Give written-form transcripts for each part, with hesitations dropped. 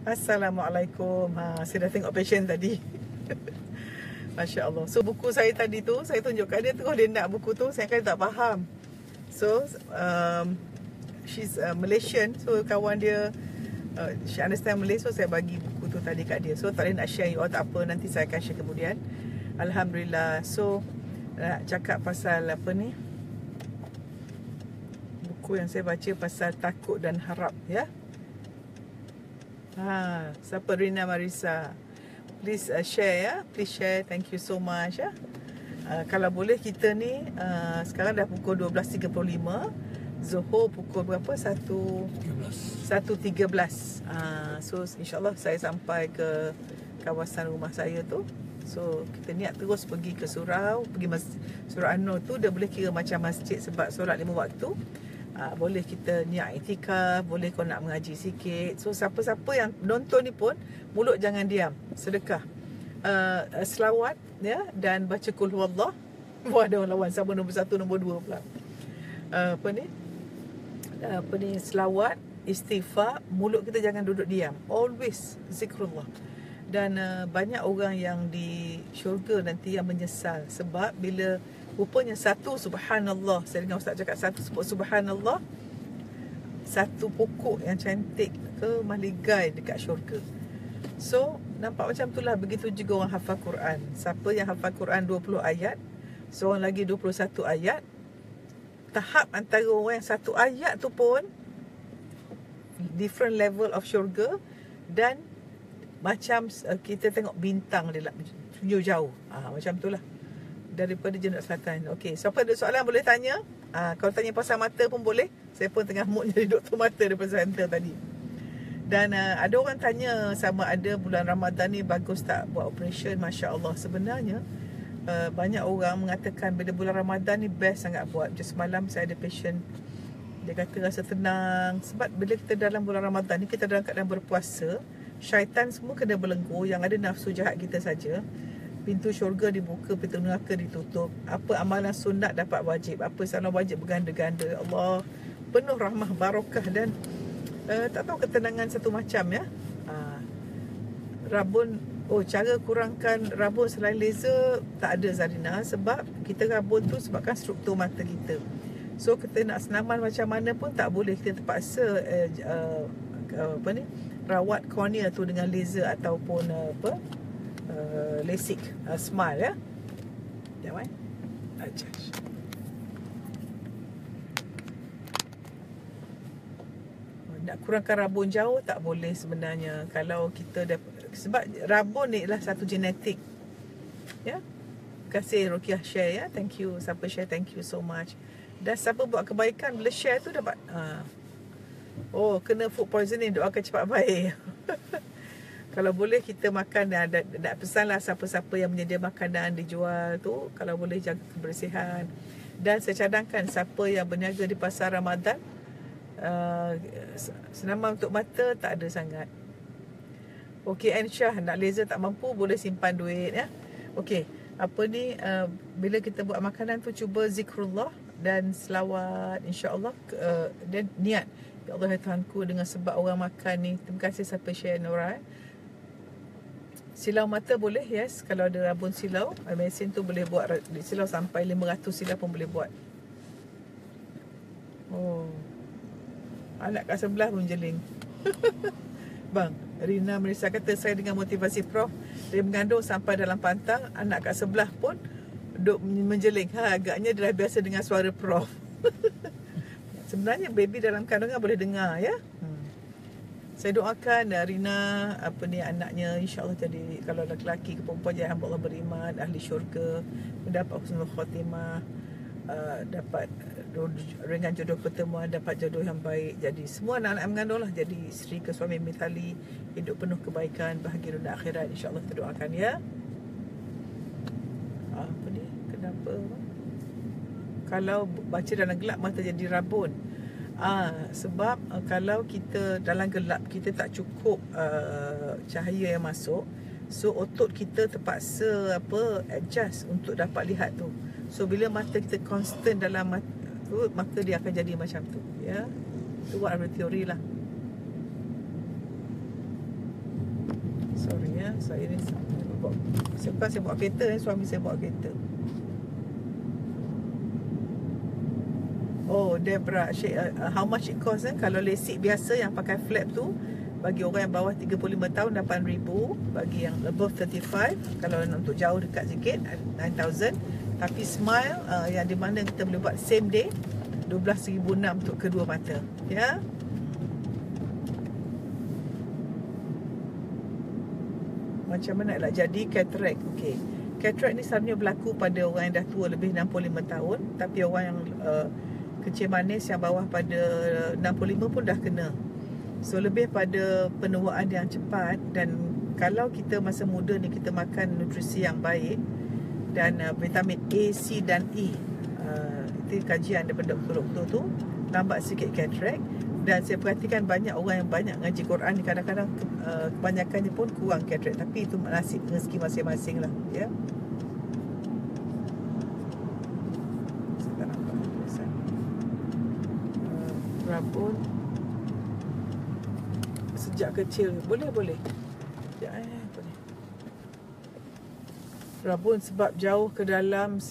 Assalamualaikum. Saya dah tengok passion tadi. Masya Allah. So buku saya tadi tu, saya tunjuk kat dia tu, dia nak buku tu, saya kan tak faham. So she's Malaysian, so kawan dia she understand Malay, so saya bagi buku tu tadi kat dia. So tak boleh nak share you all, tak apa, nanti saya akan share kemudian. Alhamdulillah. So nak cakap pasal apa ni, buku yang saya baca pasal takut dan harap, ya. Siapa Rina Marisa, please share, ya. Please share, thank you so much, ya. Kalau boleh kita ni sekarang dah pukul 12.35, Zuhur pukul berapa? 1.13. So insyaAllah saya sampai ke kawasan rumah saya tu. So kita niat terus pergi ke surau, pergi surau An-Nur tu, dia boleh kira macam masjid sebab solat 5 waktu. Boleh kita niat iktikaf, boleh kau nak mengaji sikit. So siapa-siapa yang nonton ni pun, mulut jangan diam, sedekah, selawat, ya, dan baca kul huwallah. Wah, ada orang lawan sama nombor 1, nombor 2 pula. Apa ni, selawat, istighfar, mulut kita jangan duduk diam, always zikrullah. Dan banyak orang yang di syurga nanti yang menyesal sebab bila rupanya satu, subhanallah, saya dengar ustaz cakap satu sebut subhanallah, satu pokok yang cantik ke maligai dekat syurga. So nampak macam itulah. Begitu juga orang hafal Quran. Siapa yang hafal Quran 20 ayat, seorang lagi 21 ayat, tahap antara orang yang satu ayat tu pun different level of syurga. Dan macam kita tengok bintang dia lah tunjuk jauh, macam itulah daripada Jannah Selatan. Okey, siapa ada soalan boleh tanya. Kalau tanya pasal mata pun boleh. Saya pun tengah mood jadi doktor mata daripada center tadi. Dan ada orang tanya sama ada bulan Ramadan ni bagus tak buat operation. Masya Allah, sebenarnya banyak orang mengatakan bila bulan Ramadan ni best sangat buat. Just semalam saya ada patient, dia kata rasa tenang. Sebab bila kita dalam bulan Ramadan ni, kita dalam keadaan berpuasa, syaitan semua kena belenggu. Yang ada nafsu jahat kita saja. Pintu syurga dibuka, pintu neraka ditutup. Apa amalan sunat dapat wajib, apa salam wajib berganda-ganda. Allah penuh rahmah, barakah dan tak tahu ketenangan satu macam, ya. Rabun, cara kurangkan rabun selain laser tak ada Zarina. Sebab kita rabun tu sebabkan struktur mata kita. So kita nak senaman macam mana pun tak boleh. Kita terpaksa rawat cornea tu dengan laser ataupun LASIK, smile, ya. Jangan adjust. Nak kurangkan rabun jauh tak boleh sebenarnya. Kalau kita sebab rabun ni adalah satu genetik, ya. Terima kasih Rukiah share, ya. Thank you. Siapa share, thank you so much. Dan siapa buat kebaikan bila share tu dapat kena food poisoning, doakan cepat baik. Kalau boleh kita makan, nak pesanlah siapa-siapa yang menyedia makanan dijual tu, kalau boleh jaga kebersihan. Dan saya cadangkan siapa yang berniaga di pasar Ramadan, senaman untuk mata tak ada sangat. Okey, Ansyah, nak laser tak mampu, boleh simpan duit, ya. Okey, apa ni, bila kita buat makanan tu cuba zikrullah dan selawat, insya-Allah. Dan niat, ya Allah ya Tuhanku, dengan sebab orang makan ni. Terima kasih siapa share Nora. Silau mata boleh, yes. Kalau ada rabun silau, mesin tu boleh buat silau sampai 500 silau pun boleh buat. Anak kat sebelah pun jeling. Bang, Rina Marisa kata, saya dengan motivasi Prof dari mengandung sampai dalam pantang, anak kat sebelah pun duk menjeling. Agaknya dia dah biasa dengan suara Prof. Sebenarnya baby dalam kandungan boleh dengar, ya. Saya doakan Rina, anaknya insya-Allah jadi, kalau lelaki ke perempuan, jadi hamba Allah beriman, ahli syurga, mendapat husnul khatimah, dapat dengan jodoh pertemuan, dapat jodoh yang baik. Jadi semua anak-anak mengandung lah jadi isteri ke suami mithali, hidup penuh kebaikan, bahagia dunia akhirat, insya-Allah kita doakan, ya. Kenapa kalau baca dalam gelap mata jadi rabun? Sebab kalau kita dalam gelap, kita tak cukup cahaya yang masuk, so otot kita terpaksa adjust untuk dapat lihat tu. So bila mata kita constant dalam mata tu, maka dia akan jadi macam tu, ya. Itu buat teori lah. Saya ni saya bawa kereta, suami saya bawa kereta. Oh, Debra, how much it cost? Kalau lasik biasa yang pakai flap tu, bagi orang yang bawah 35 tahun 8,000, bagi yang above 35, kalau untuk jauh dekat sikit 9,000. Tapi smile yang di mana kita boleh buat same day, 12,600 untuk kedua mata, ya. Macam mana nak jadi cataract? Okey, cataract ni selalunya berlaku pada orang yang dah tua, lebih 65 tahun. Tapi orang yang kecil manis yang bawah pada 65 pun dah kena. So lebih pada penuaan yang cepat. Dan kalau kita masa muda ni kita makan nutrisi yang baik dan vitamin A, C dan E, itu kajian daripada doktor-doktor tu, lambat sikit cataract. Dan saya perhatikan banyak orang yang banyak ngaji Quran ni, kadang-kadang kebanyakannya pun kurang cataract. Tapi itu nasib rezeki masing-masing lah, ya. Rabun sejak kecil. Boleh. Boleh. Rabun sebab jauh ke dalam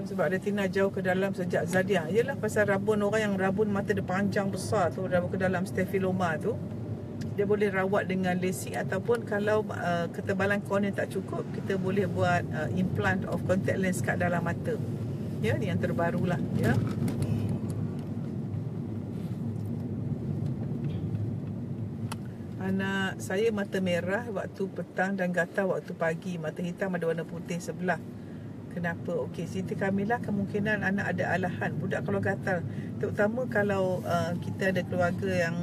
sebab retina jauh ke dalam sejak Zadia. Yalah, pasal rabun, orang yang rabun mata dia panjang besar tu, rabun ke dalam stafiloma tu, dia boleh rawat dengan lasik, ataupun kalau ketebalan kornea tak cukup, kita boleh buat implant of contact lens kat dalam mata. Ya, ni yang terbaru lah, ya. Anak saya mata merah waktu petang dan gatal waktu pagi. Mata hitam ada warna putih sebelah. Kenapa? Okey, Siti Kamilah, kemungkinan anak ada alahan. Budak kalau gatal, terutama kalau kita ada keluarga yang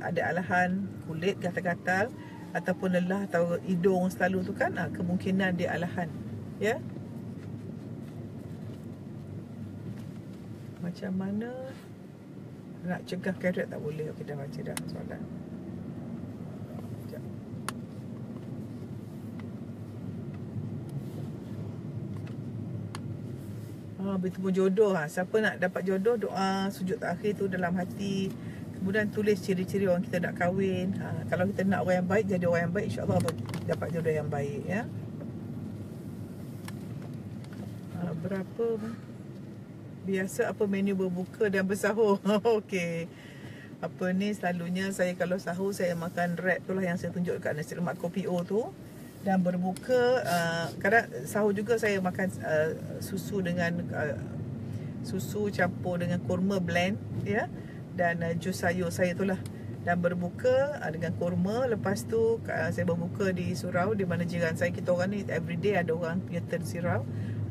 ada alahan kulit gatal-gatal, ataupun lelah atau hidung selalu tu kan, kemungkinan dia alahan. Ya. Macam mana nak cegah cataract? Tak boleh. Okey, dah baca dah soalan. Bertemu jodoh. Siapa nak dapat jodoh, doa sujud takhir tu dalam hati. Kemudian tulis ciri-ciri orang kita nak kahwin. Kalau kita nak orang yang baik, jadi orang yang baik, insya-Allah dapat jodoh yang baik, ya. Berapa biasa apa menu berbuka dan bersahur? Okey. Apa ni, selalunya saya kalau sahur saya makan wrap tu lah yang saya tunjuk kat nasi lemak kopi O tu. Dan berbuka, kadang sahur juga saya makan susu dengan susu campur dengan kurma blend, ya. Dan jus sayur saya tu lah. Dan berbuka dengan kurma. Lepas tu saya berbuka di surau, di mana jiran saya, kita orang ni everyday ada orang punya turn surau.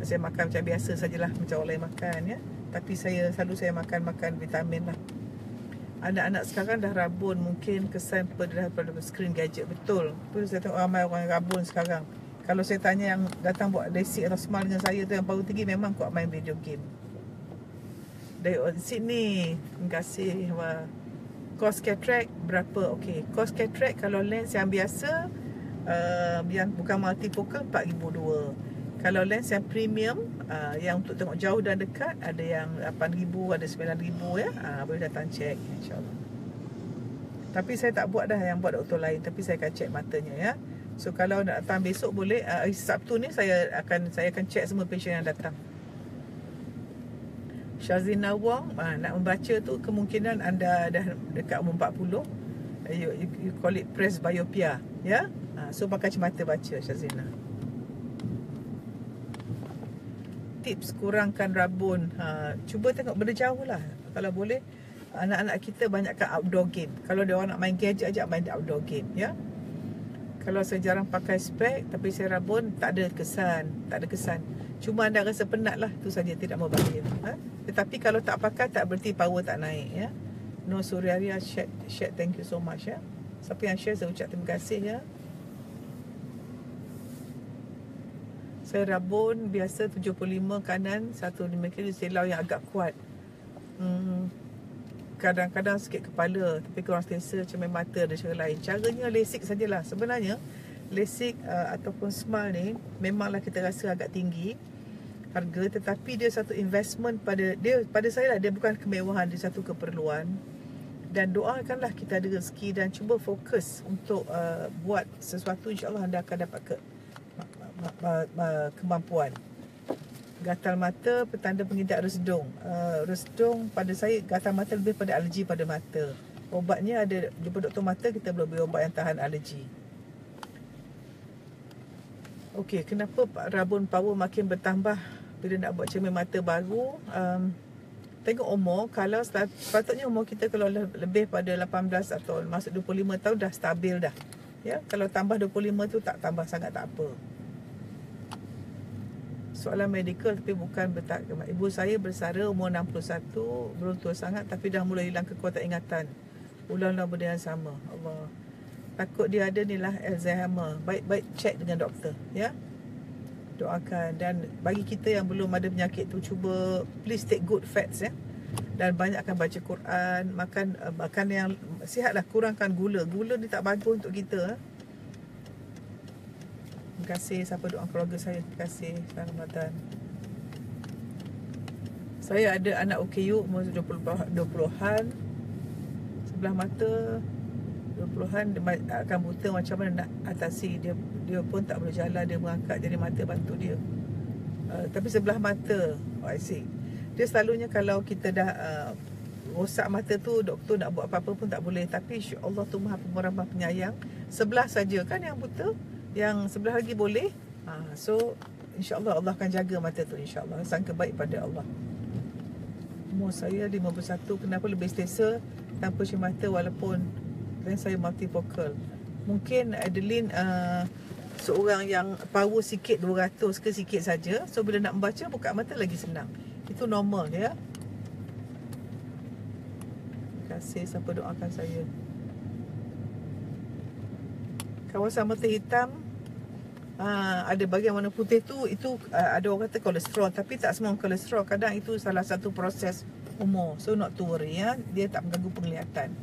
Saya makan macam biasa sajalah, macam orang lain makan, ya. Tapi selalu saya makan vitamin lah. Anak-anak sekarang dah rabun, mungkin kesan daripada skrin gadget. Betul. Tu saya tengok ramai orang rabun sekarang. Kalau saya tanya yang datang buat lasik atau smile dengan saya tu, yang baru tinggi, memang kuat main video game. Dari Sydney, terima kasih. Cost cataract berapa? Okey, cost cataract kalau lens yang biasa, yang bukan multifocal, 4,200. Kalau lens yang premium, yang untuk tengok jauh dan dekat, ada yang 8,000, ada 9,000, ya. Boleh datang check, insyaAllah. Tapi saya tak buat dah, yang buat doktor lain. Tapi saya akan check matanya, ya. So kalau nak datang besok boleh. Sabtu ni saya akan check semua patient yang datang. Syazina Wong, nak membaca tu kemungkinan anda dah dekat umur 40. You call it presbyopia, ya. So pakai kacamata baca, Syazina. Tips kurangkan rabun. Cuba tengok benda jauh lah. Kalau boleh, anak-anak kita banyakkan outdoor game. Kalau dia orang nak main gadget, ajak main outdoor game, ya. Kalau saya jarang pakai spek, tapi saya rabun, tak ada kesan. Cuma anda rasa penat lah, tu saja, tidak berbahaya. Tetapi kalau tak pakai, tak berarti power tak naik, ya. No Suryaria share, thank you so much, ya. Siapa yang share, saya ucap terima kasih, ya. Saya rabun biasa 75 kanan, 1.5 kiri, silau yang agak kuat. Kadang-kadang sikit kepala, tapi kurang selesa, cermin mata, ada cara lain. Caranya lasik sajalah. Sebenarnya lasik ataupun smile ni memanglah kita rasa agak tinggi harga, tetapi dia satu investment pada saya lah. Dia bukan kemewahan, dia satu keperluan. Dan doakanlah kita ada rezeki dan cuba fokus untuk buat sesuatu, insya-Allah anda akan dapat kemampuan. Gatal mata petanda pengidap resdung. Resdung pada saya gatal mata lebih pada alergi pada mata. Ubatnya ada jumpa doktor mata, kita boleh beri ubat yang tahan alergi. Okey, kenapa rabun power makin bertambah bila nak buat cermin mata baru? Tengok umur. Kalau sepatutnya umur kita kalau lebih pada 18 atau masuk 25 tahun dah stabil dah. Ya, kalau tambah 25 tu tak tambah sangat tak apa. Soalan medikal tapi bukan ibu saya bersara umur 61, belum tua sangat tapi dah mula hilang kekuatan ingatan. Ulang-ulang benda yang sama. Allah. Takut dia ada ni lah Alzheimer. Baik-baik check dengan doktor, ya. Doakan. Dan bagi kita yang belum ada penyakit tu, cuba please take good fats, ya. Dan banyakkan baca Quran, makan yang sihatlah, kurangkan gula. Gula ni tak bagus untuk kita. Terima kasih siapa doa keluarga saya. Terima kasih. Selamat Ramadan. Saya ada anak OKU umur 20-an. Sebelah mata 20-an akan buta, macam mana nak atasi. Dia pun tak boleh jalan, dia merangkak, jadi mata bantu dia. Tapi sebelah mata, I see. Dia selalunya kalau kita dah rosak mata tu, doktor nak buat apa-apa pun tak boleh. Tapi Allah tu Maha Pemurah Maha Penyayang. Sebelah saja kan yang buta, yang sebelah lagi boleh. So insya-Allah Allah akan jaga mata tu, insya-Allah. Sangka baik pada Allah. Umur saya 51, kenapa lebih selesa tanpa cermin mata walaupun dan saya multifocal? Mungkin Adeline seorang yang power sikit, 200 ke sikit saja. So bila nak membaca, buka mata lagi senang. Itu normal, ya. Terima kasih siapa doakan saya. Kawasan mata hitam, ada bahagian warna putih tu, itu ada orang kata kolesterol, tapi tak semua kolesterol. Kadang itu salah satu proses umur. So not to worry, ya. Dia tak mengganggu penglihatan.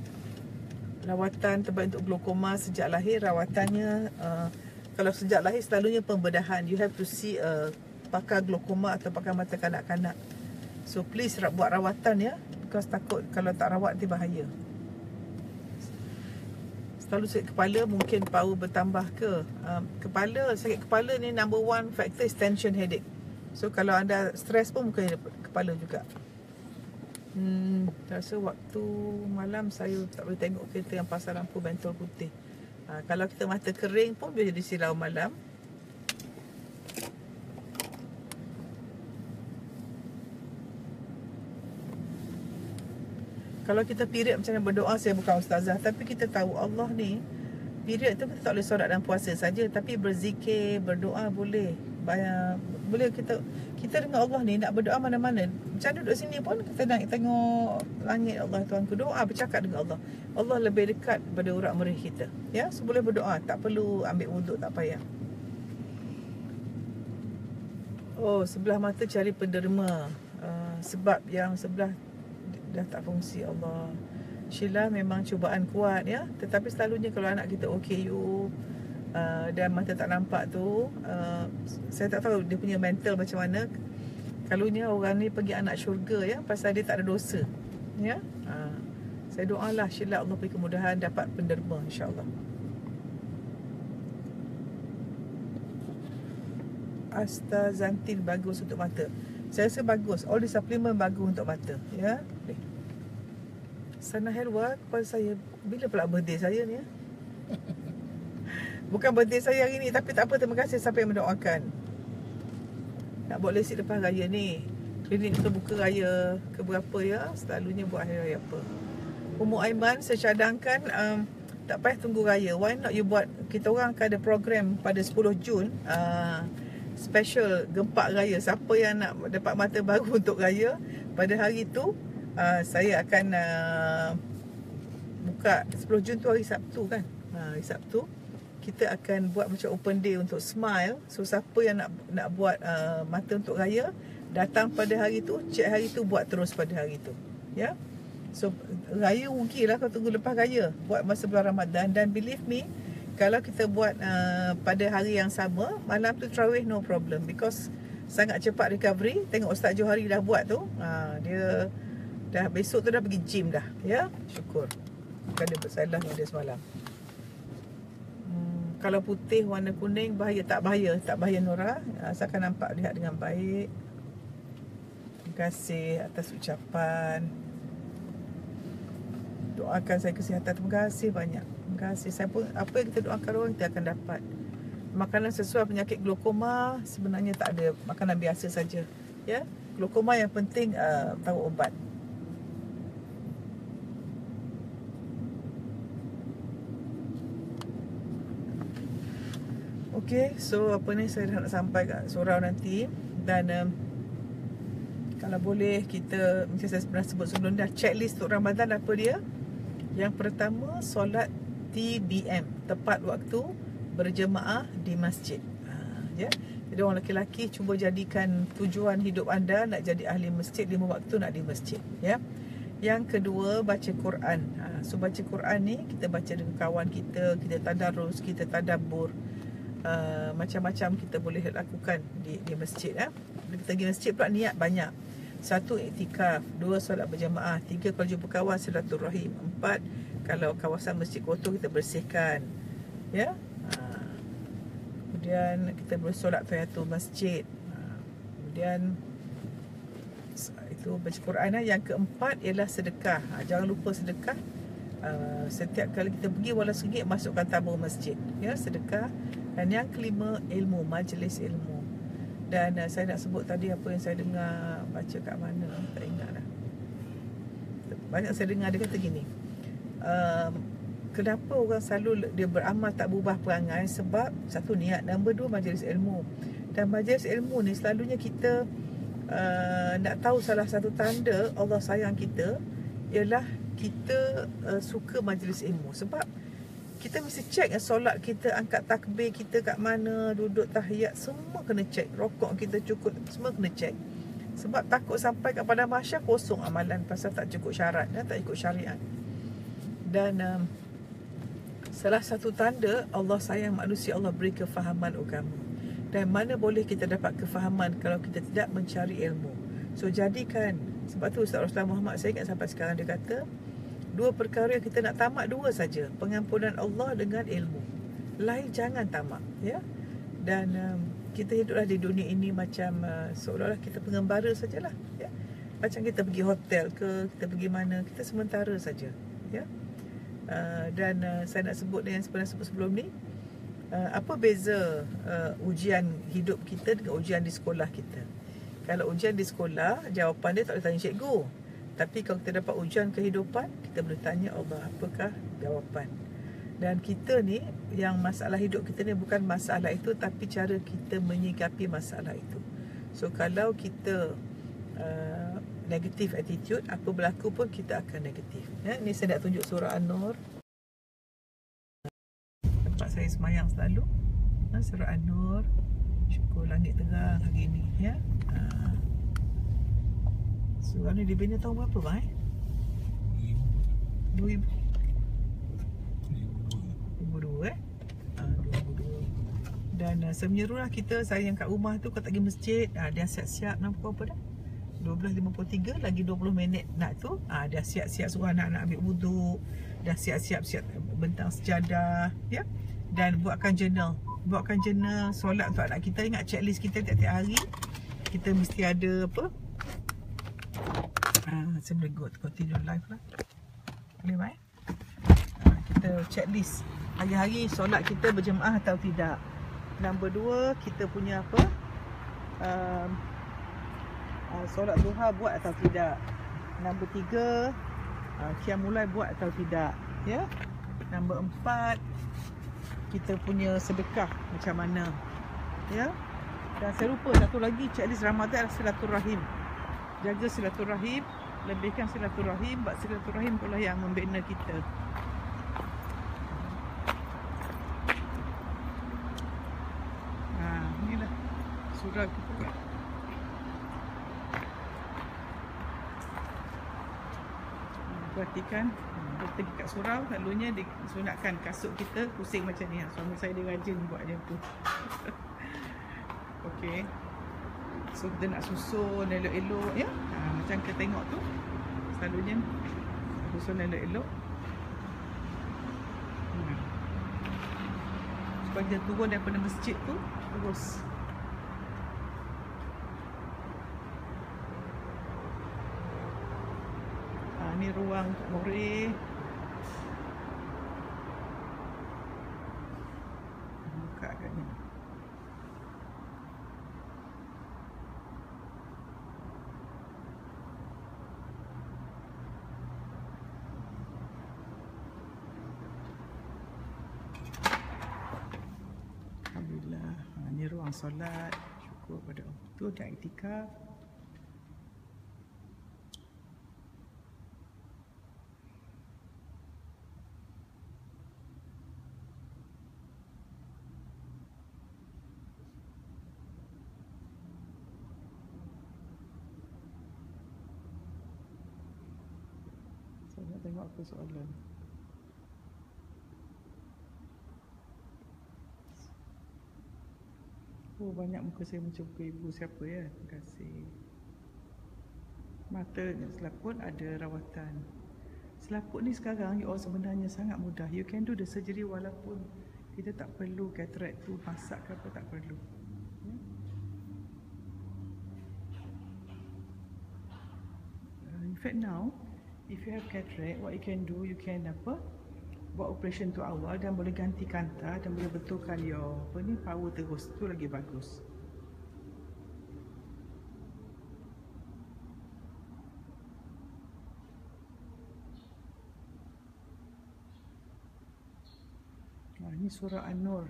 Rawatan terbaik untuk glaukoma sejak lahir. Rawatannya kalau sejak lahir selalunya pembedahan. You have to see pakar glaukoma atau pakar mata kanak-kanak. So please buat rawatan, ya. Because takut kalau tak rawat nanti bahaya. Selalu sakit kepala, mungkin power bertambah ke? Sakit kepala ni number one factor is tension headache. So kalau anda stres pun mungkin kepala juga. Rasa waktu malam saya tak boleh tengok kereta yang pasal lampu bentol putih. Kalau kita mata kering pun boleh jadi silau malam. Kalau kita period macam mana berdoa, saya bukan ustazah, tapi kita tahu Allah ni, period tu kita tak boleh solat dan puasa saja, tapi berzikir, berdoa boleh. Boleh kita dengan Allah ni nak berdoa mana-mana. Macam duduk sini pun kita nak tengok langit, Allah Tuhanku, doa, bercakap dengan Allah. Allah lebih dekat pada urat merih kita, ya. So boleh berdoa, tak perlu ambil wuduk, tak payah. Oh, sebelah mata cari penderma, sebab yang sebelah dah tak fungsi. Allah, Sheila, memang cubaan kuat, ya. Tetapi selalunya kalau anak kita OKU dan mata tak nampak tu, saya tak tahu dia punya mental macam mana. Kalunya orang ni pergi anak syurga, ya, pasal dia tak ada dosa, ya. Saya doalah Sheila, Allah beri kemudahan dapat penderma, insya-Allah. Astaxanthin bagus untuk mata. Saya rasa bagus. All the supplement bagus untuk mata, ya. Sana Helwa kepada saya, bila pula birthday saya ni, ya? Bukan birthday saya hari ni, tapi tak apa, terima kasih siapa yang mendoakan. Nak buat lasik lepas raya ni. Klinik kita buka raya ke berapa, ya. Selalunya buat hari raya apa. Umur Aiman, saya cadangkan tak payah tunggu raya. Why not you buat, kita orang akan ada program pada 10 Jun, special gempak raya. Siapa yang nak dapat mata baru untuk raya, pada hari tu saya akan buka 10 Jun tu hari Sabtu, kan. Hari Sabtu kita akan buat macam open day untuk smile. So siapa yang nak buat mata untuk raya, datang pada hari tu, cek hari tu, buat terus pada hari tu, ya. So raya rugilah kalau tunggu lepas raya. Buat masa bulan Ramadan. Dan believe me, kalau kita buat pada hari yang sama, malam tu tarawih, no problem. Because sangat cepat recovery. Tengok Ustaz Johari dah buat tu, dia Dah besok tu dah pergi gym dah. Ya, syukur. Bukan dia bersalah dengan dia semalam. Kalau putih warna kuning bahaya, tak bahaya. Tak bahaya Nora. Asalkan nampak lihat dengan baik. Terima kasih atas ucapan. Doakan saya kesihatan. Terima kasih banyak. Terima kasih. Saya pun, apa yang kita doakan orang, kita akan dapat. Makanan sesuai penyakit glaukoma sebenarnya tak ada, makanan biasa saja. Ya, glaukoma yang penting tahu ubat. Okey, so apa ni saya nak sampai kat surau nanti. Dan kalau boleh kita, macam saya pernah sebut sebelum dah, checklist untuk Ramadan apa dia? Yang pertama, solat TBM, tepat waktu, berjemaah di masjid. Ya. Jadi orang lelaki cuba jadikan tujuan hidup anda nak jadi ahli masjid, 5 waktu nak di masjid. Ya. Yang kedua, baca Quran. So baca Quran ni kita baca dengan kawan kita tadarus, kita tadabbur. Macam-macam kita boleh lakukan di masjid. Bila kita pergi masjid pula niat banyak. 1, iktikaf. 2, solat berjemaah. 3, kalau jumpa kawan, silaturahim. 4, kalau kawasan masjid kotor, kita bersihkan. Ya. Kemudian kita boleh solat tahiyatul masjid. Kemudian itu baca Quran. Yang keempat ialah sedekah. Jangan lupa sedekah. Setiap kali kita pergi walau RM1, masukkan tabung masjid. Ya, sedekah. Dan yang kelima, ilmu, majlis ilmu. Dan saya nak sebut tadi apa yang saya dengar, baca kat mana, tak ingat dah. Banyak saya dengar dia kata gini, kenapa orang selalu dia beramal tak berubah perangai? Sebab satu, niat. Nombor 2, majlis ilmu. Dan majlis ilmu ni selalunya kita nak tahu salah satu tanda Allah sayang kita ialah kita suka majlis ilmu. Sebab kita mesti cek solat kita, angkat takbir kita kat mana, duduk tahiyat, semua kena cek. Rokok kita cukup, semua kena cek. Sebab takut sampai kepada mahsyar kosong amalan pasal tak cukup syarat, tak ikut syariat. Dan salah satu tanda Allah sayang manusia, Allah beri kefahaman agama. Dan mana boleh kita dapat kefahaman kalau kita tidak mencari ilmu? So jadikan, sebab tu Ustaz Rasulullah Muhammad, saya ingat sampai sekarang, dia kata 2 perkara yang kita nak tamak, 2 saja, pengampunan Allah dengan ilmu. Lain jangan tamak. Ya. Dan kita hiduplah di dunia ini macam seolah-olah kita pengembara sajalah. Ya. Macam kita pergi hotel ke, kita pergi mana, kita sementara saja. Ya. Dan saya nak sebut yang pernah sebut sebelum ni, apa beza ujian hidup kita dengan ujian di sekolah kita? Kalau ujian di sekolah, jawapan dia tak boleh tanya cikgu. Tapi kalau kita dapat ujian kehidupan, kita boleh tanya Allah, apakah jawapan? Dan kita ni, yang masalah hidup kita ni bukan masalah itu, tapi cara kita menyikapi masalah itu. So kalau kita negative attitude, apa berlaku pun kita akan negatif. Ya, ni saya nak tunjuk surah An-Nur. Tempat saya semayang selalu. Surah An-Nur. Syukur langit terang hari ni. Ya. Surah ni dibina tahun berapa bang? 2002 2002. Dan semenyerulah kita, saya yang kat rumah tu, kalau tak pergi masjid, dia siap-siap nak apa dah 12.53, lagi 20 minit nak tu, dah siap-siap suruh anak-anak ambil wuduk, dah siap-siap bentang sejadah, ya. Dan buatkan jurnal solat untuk anak kita. Ingat checklist kita tiap-tiap hari, kita mesti ada apa? Saya boleh continue live lah. Boleh baik? Kita checklist hari-hari solat kita berjemaah atau tidak. Nombor 2, kita punya apa? Solat duha buat atau tidak. Nombor 3, qiyam mulai buat atau tidak. Ya. Nombor 4, kita punya sedekah macam mana. Ya. Dan saya lupa satu lagi, checklist Ramadan adalah silaturahim. Jaga silaturahim, lebihkan silaturahim, sebab silaturahim pula yang membina kita. Inilah surah kita. Perhatikan, kita pergi kat surau, selalunya disunatkan kasut kita pusing macam ni. Suami saya dia rajin buat macam tu. Okey. So kita nak susun elok-elok, ya. Macam kita tengok tu, Selalunya susun elok-elok. Supaya dia turun daripada masjid tu terus. Ni ruang untuk murid. Buka agaknya. Alhamdulillah. Ni ruang solat. Syukur pada Allah. Tu dah iktikaf. Saya nak tengok apa soalan. Oh, banyak muka saya macam muka ibu siapa ya. Terima kasih. Mata selaput ada rawatan. Selaput ni sekarang sebenarnya sangat mudah. You can do the surgery walaupun kita tak perlu cataract tu masak ke apa, tak perlu. In fact now, if you have cataract, what you can do, you can buat operation tu awal dan boleh ganti kanta dan boleh betulkan your power terus. Tu lagi bagus. Ini surah An-Nur.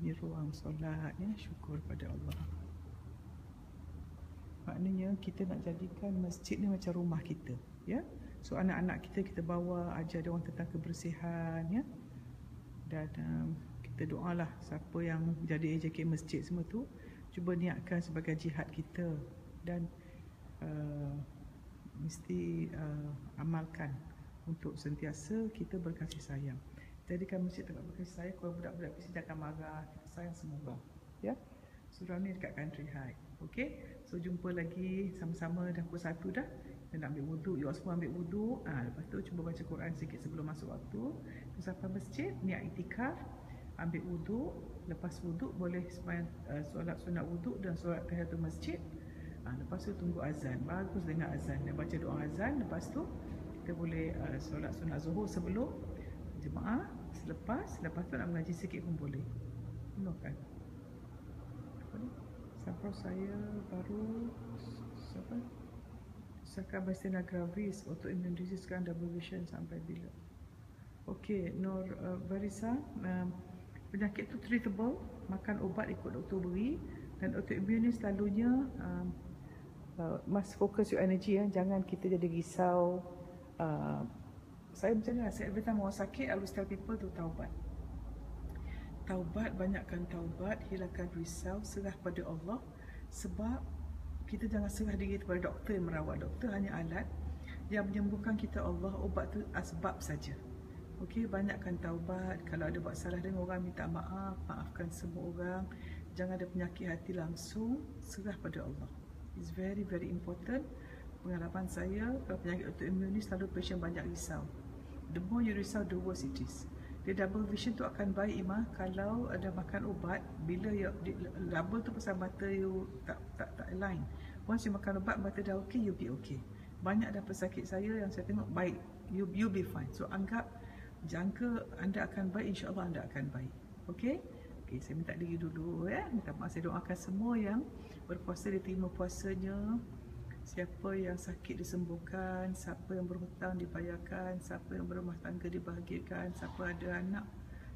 Ini ruang solat ya. Syukur pada Allah. Maknanya kita nak jadikan masjid ni macam rumah kita ya. So anak-anak kita bawa, ajar dia orang tentang kebersihan ya. Dan kita doalah siapa yang jadi AJK masjid semua tu, cuba niatkan sebagai jihad kita. Dan mesti amalkan untuk sentiasa kita berkasih sayang. Jadikan masjid tempat berkasih sayang. Kalau budak-budak mesti jangan marah, kita sayang semua ya. Surah ni dekat country high. Okey, so jumpa lagi sama-sama dah pukul 1 dah. Kita nak ambil wuduk, you semua ambil wuduk. Lepas tu cuba baca Quran sikit sebelum masuk waktu. Terus sampai masjid, niat iktikaf, ambil wuduk. Lepas wuduk boleh sembahyang solat sunat wuduk dan solat tahiyatul masjid. Lepas tu tunggu azan. Bagus dengar azan dan baca doa azan. Lepas tu kita boleh solat sunat zuhur sebelum jemaah. Lepas tu nak mengaji sikit pun boleh. Penuh kan? Sampau saya baru Saka Bastena Gravis autoimmune disease sekarang double vision sampai bila? Okey, Nur Barisa, penyakit tu treatable, makan ubat ikut doktor beri. Dan autoimmune ni selalunya must focus your energy ya. Jangan kita jadi risau. Saya macam ni lah, saya every time orang sakit I always tell people to taubat. Taubat, banyakkan taubat, hilangkan risau, serah pada Allah. Sebab kita jangan serah diri kepada doktor yang merawat. Doktor hanya alat, yang menyembuhkan kita Allah. Ubat tu asbab saja. Okey, banyakkan taubat. Kalau ada buat salah dengan orang, minta maaf, maafkan semua orang. Jangan ada penyakit hati langsung, serah pada Allah. It's very very important. Pengalaman saya, kalau penyakit autoimmune ni selalu patient banyak risau. The more you risau, the worse it is. Dia double vision tu akan baik Imam kalau ada makan ubat. Bila double tu pasal mata you tak align. Once you makan ubat, mata dah okay, you be okay. Banyak dah pesakit saya yang saya tengok baik, you be fine. So anggap, jangka anda akan baik, insyaAllah anda akan baik. Okay? Okay, saya minta diri dulu ya. Minta maaf, saya doakan semua yang berpuasa diterima puasanya. Siapa yang sakit disembuhkan, siapa yang berhutang dibayarkan, siapa yang berumah tangga dibahagiakan, siapa ada anak,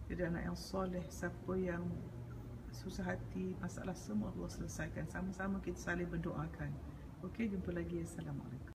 jadi anak yang soleh, siapa yang susah hati, masalah semua Allah selesaikan. Sama-sama kita saling berdoakan. Okey, jumpa lagi. Assalamualaikum.